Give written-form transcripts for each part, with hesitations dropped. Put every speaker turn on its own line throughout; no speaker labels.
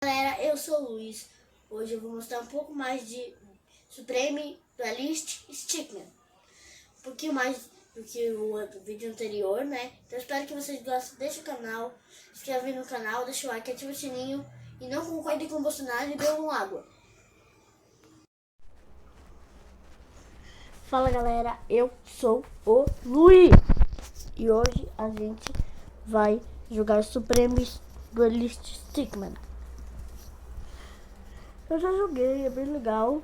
Galera, eu sou o Luiz. Hoje eu vou mostrar um pouco mais de Supreme Duelist Stickman. Um pouquinho mais do que o vídeo anterior, né? Então eu espero que vocês gostem. Deixa o canal, se inscreve no canal, deixa o like, ativa o sininho. E não concordem com o Bolsonaro e bebam água. Fala galera, eu sou o Luiz. E hoje a gente vai jogar Supreme Duelist Stickman. Eu já joguei, é bem legal.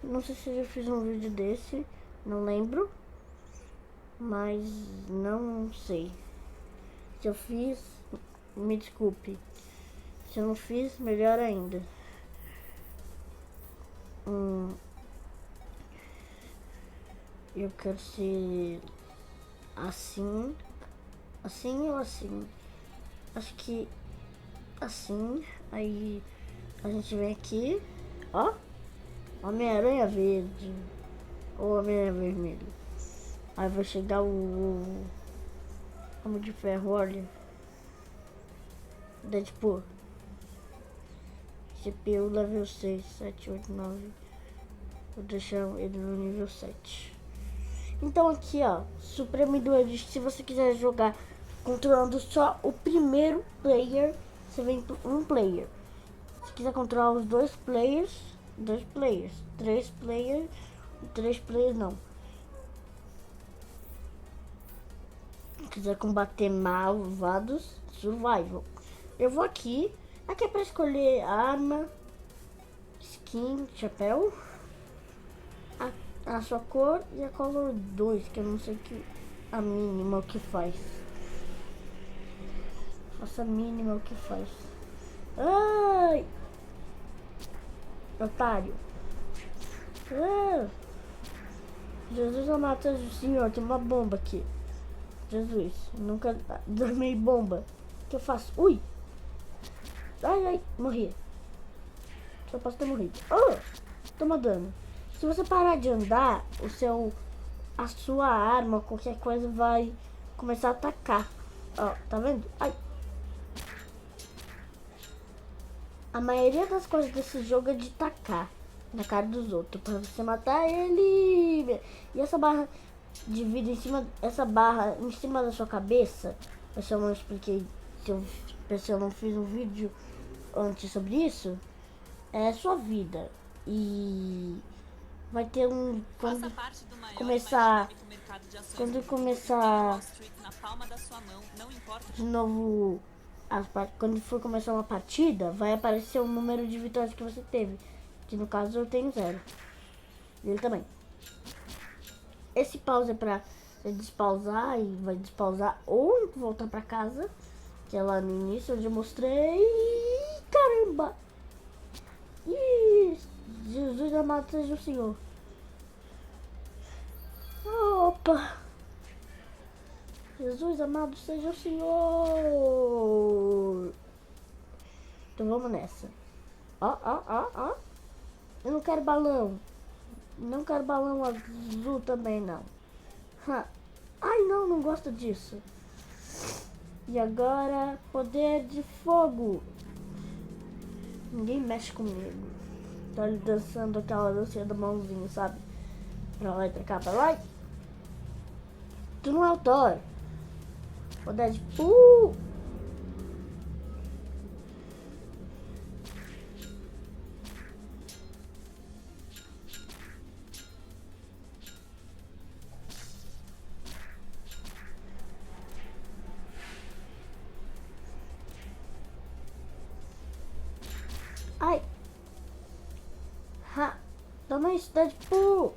Não sei se eu já fiz um vídeo desse, não lembro. Mas não sei. Se eu fiz, me desculpe. Se eu não fiz, melhor ainda. Eu quero ser assim. Assim ou assim? Acho que assim. Aí a gente vem aqui. Ó. Homem-Aranha verde. Ou Homem-Aranha vermelho. Aí vai chegar o Homem de Ferro, olha. Deadpool. CPU level 6, 7, 8, 9. Vou deixar ele no nível 7. Então aqui, ó, Supreme Duelist, se você quiser jogar controlando só o primeiro player, você vem por um player. Se quiser controlar os dois players, três players não. Se quiser combater malvados, survival. Eu vou aqui é para escolher arma, skin, chapéu, a sua cor e a color 2, que eu não sei que a mínima o que faz. Faça a mínima o que faz. Ai! Otário. Ah! Jesus amado o Senhor, tem uma bomba aqui. Jesus, nunca dormi bomba. O que eu faço? Ui! Ai, ai, morri. Só posso ter morrido. Oh! Toma dano. Se você parar de andar, a sua arma, qualquer coisa vai começar a atacar. Ó, tá vendo? Ai. A maioria das coisas desse jogo é de tacar na cara dos outros pra você matar ele. E essa barra de vida essa barra em cima da sua cabeça, se eu não expliquei, se eu não fiz um vídeo antes sobre isso, é sua vida. E vai ter quando começar de novo, quando for começar uma partida, vai aparecer o número de vitórias que você teve, que no caso eu tenho 0. E ele também. Esse pause é pra você despausar e vai despausar ou voltar pra casa, que é lá no início onde eu mostrei. Caramba! Ih, Jesus amado seja o Senhor. Opa! Jesus amado seja o Senhor. Então vamos nessa. Ó, ó, ó, ó. Eu não quero balão. Não quero balão azul também, não. Ai, não, não gosto disso. E agora, poder de fogo. Ninguém mexe comigo. Tô ali dançando aquela dancinha da mãozinha, sabe? Pra lá e pra cá, pra lá. Tu não é o Thor. Poder de... Ai. Ha. Toma isso, Deadpool.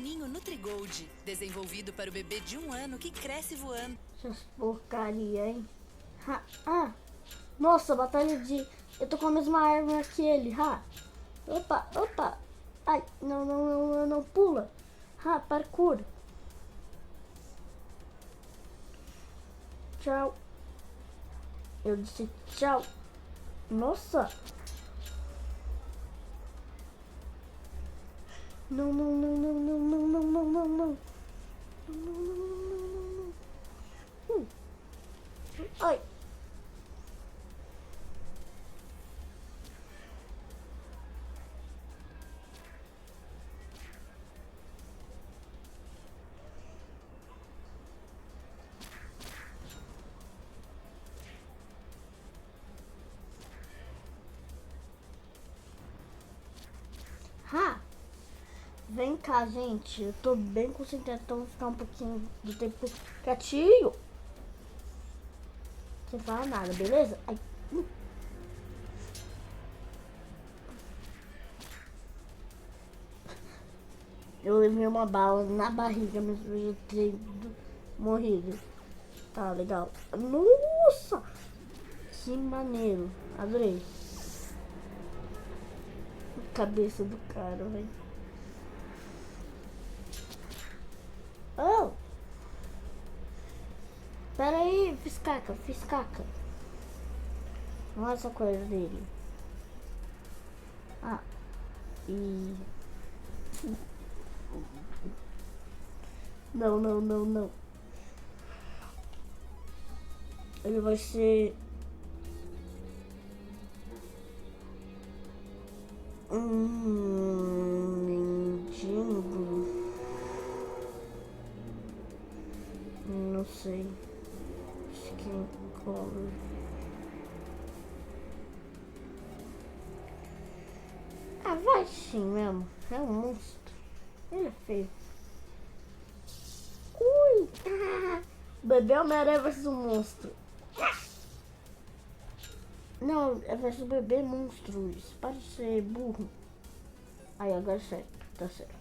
Ninho Nutrigold, desenvolvido para o bebê de 1 ano que cresce voando.
Essas porcaria, hein? Nossa, batalha de... Eu tô com a mesma arma que ele, Opa. Ai, não, pula. Parkour. Tchau. Eu disse tchau. Nossa. Não. Ai. Vem cá, gente. Eu tô bem concentrado, então vou ficar um pouquinho do tempo quietinho. Sem falar nada, beleza? Ai. Eu levei uma bala na barriga, mas eu ter morrido. Tá, legal. Nossa! Que maneiro. Adorei. Cabeça do cara, velho. Oh! Pera aí, fiz caca. Olha essa coisa dele. E... Não. Ele vai ser... mendigo. Não sei. Skin color. Vai sim mesmo. É um monstro. Ele é feio. Ui! Bebê Homem-Aranha versus um monstro. Não, é versus bebê monstro. Isso pode ser burro. Aí agora é certo. Tá certo.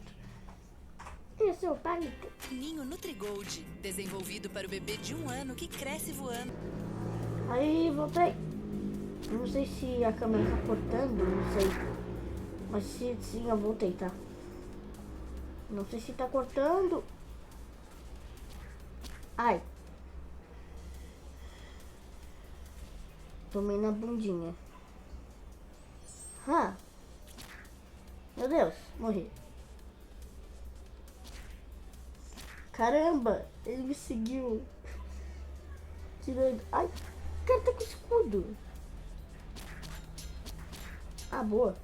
Esse é o palito.
Ninho Nutrigold, desenvolvido para o bebê de 1 ano que cresce voando.
Aí, voltei. Não sei se a câmera tá cortando, não sei. Mas se sim, eu voltei, tá? Não sei se tá cortando. Ai. Tomei na bundinha. Meu Deus, morri. Caramba, ele me seguiu. Que doido. Ai, o cara tá com escudo. Boa.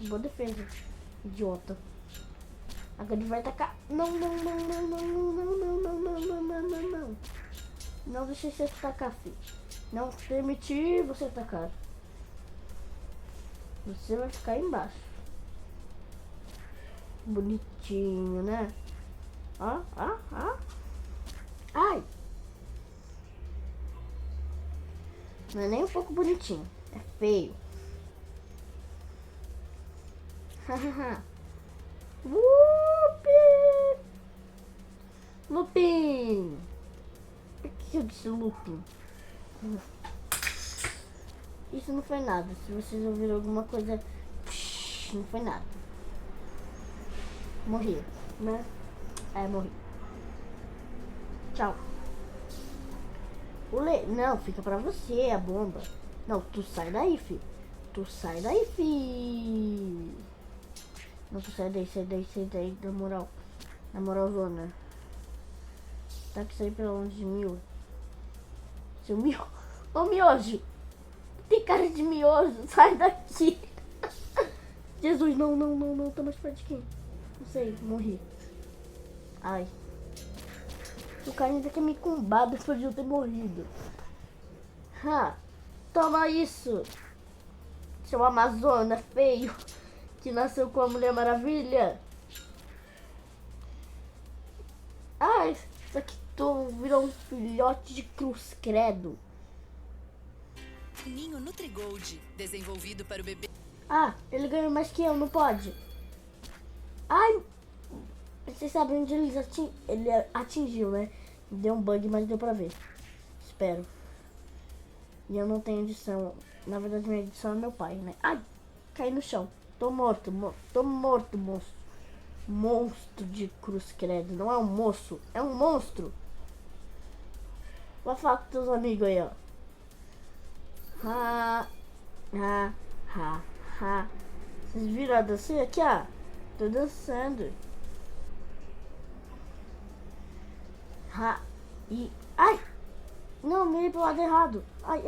Boa defesa. Idiota. Agora ele vai atacar. Não. Não deixe você atacar, filho. Não permitir você atacar. Você vai ficar aí embaixo. Bonitinho, né? Ai. Não é nem um pouco bonitinho. É feio. Lupin! Por que eu disse Lupin? Isso não foi nada. Se vocês ouviram alguma coisa, não foi nada. Morri, né? Morri. Tchau. Não, fica pra você a bomba. Não, tu sai daí, filho. Não, tu sai daí, na moral. Na moral, zona. Tá que sair pela longe de mil. Seu miojo. Ô, miojo. Tem cara de miojo. Sai daqui. Jesus, não. Tá mais perto de quem? Não sei, morri. Ai. O cara ainda quer me combar depois de eu ter morrido. Toma isso. Seu Amazona feio. Que nasceu com a Mulher Maravilha. Isso aqui virou um filhote de cruz, credo.
Ninho Nutrigold, desenvolvido para o bebê.
Ele ganhou mais que eu, não pode. Ai, Vocês sabem onde ele atingiu, né? Deu um bug, mas deu pra ver. Espero. E eu não tenho edição. Na verdade, minha edição é meu pai, né? Ai! Caí no chão. Tô morto, monstro. Monstro de cruz credo. Não é um moço, é um monstro. Vai falar com teus amigos aí, ó. Ha, ha, ha, ha. Vocês viram a dancinha aqui, ó? Tô dançando. Ha, e... Ai! Não, mirei pro lado errado. Ai.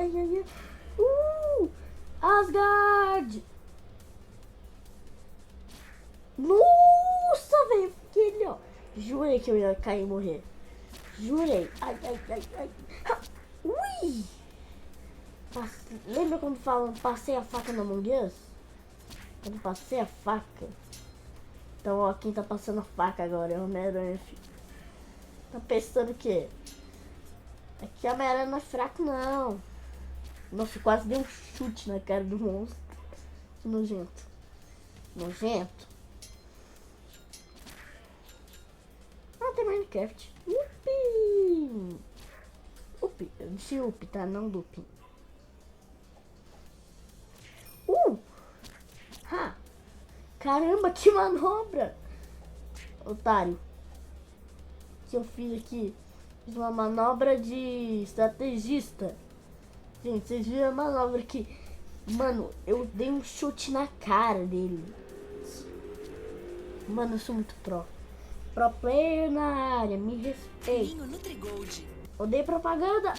Asgard! Nossa, velho. Fiquei ali, ó. Jurei que eu ia cair e morrer. Jurei. Ai. Ha, ui! Lembra quando falam passei a faca no Among Us? Quando passei a faca. Então, ó, quem tá passando a faca agora é o Homem-Aranha, filho. Tá pensando o quê? É que a Homem-Aranha não é fraco, não. Nossa, quase deu um chute na cara do monstro. Que nojento. Nojento. Ah, tem Minecraft. Upi! Upi. Eu disse Upi, tá? Não Dupi. Ha! Caramba, que manobra! Otário. Que eu fiz aqui. Fiz uma manobra de estrategista. Gente, vocês viram a manobra aqui? Mano, eu dei um chute na cara dele. Mano, eu sou muito pro. Pro player na área, me respeita.
Ninho Nutrigold.
Odeio propaganda.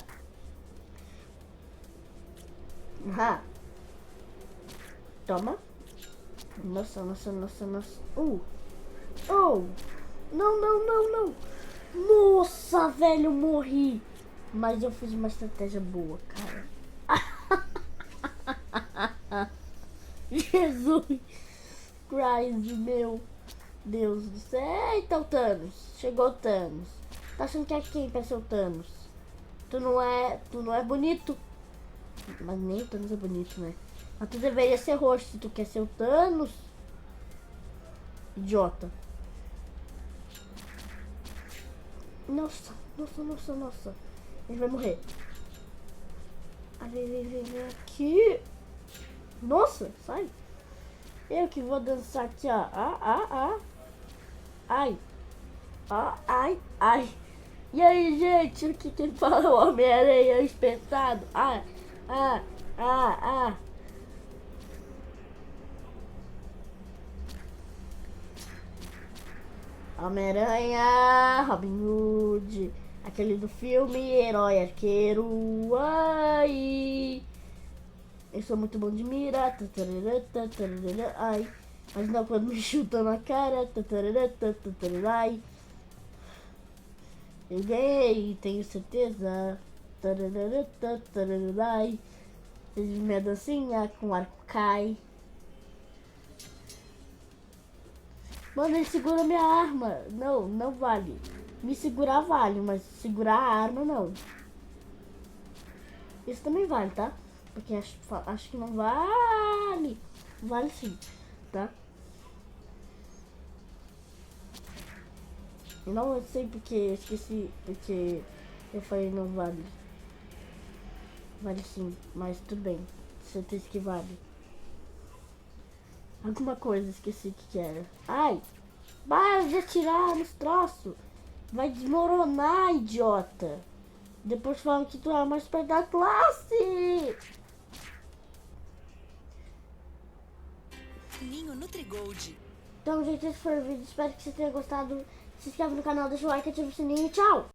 Ha. Toma. Nossa. Oh. Não. Nossa, velho, eu morri. Mas eu fiz uma estratégia boa, cara. Jesus Christ, meu Deus do céu. Eita, o Thanos. Chegou o Thanos. Tá achando que é quem pra ser o Thanos? Tu não é bonito. Mas nem o Thanos é bonito, né? Mas tu deveria ser roxo se tu quer ser o Thanos. Idiota. Nossa. Ele vai morrer. Vem aqui. Nossa, sai. Eu que vou dançar aqui, ó. Ai. E aí, gente, o que ele fala? O Homem-Aranha espetado. Homem-Aranha, Robin Hood, aquele do filme Herói Arqueiro. Ai, eu sou muito bom de mira. Ai, mas não quando me chuta na cara. Ai, eu ganhei, tenho certeza. Ai, minha dancinha com arco cai. Mano, ele segura minha arma. Não vale. Me segurar vale, mas segurar a arma não. Isso também vale, tá? Porque acho que não vale. Vale sim, tá? Não, eu sei porque esqueci. Porque eu falei não vale. Vale sim, mas tudo bem. Certeza que vale. Alguma coisa, esqueci o que era. Ai! Para de atirar nos troços! Vai desmoronar, idiota! Depois falam que tu é mais perto da classe!
Ninho Nutrigold.
Então, gente, esse foi o vídeo. Espero que vocês tenham gostado. Se inscreve no canal, deixa o like, ativa o sininho e tchau!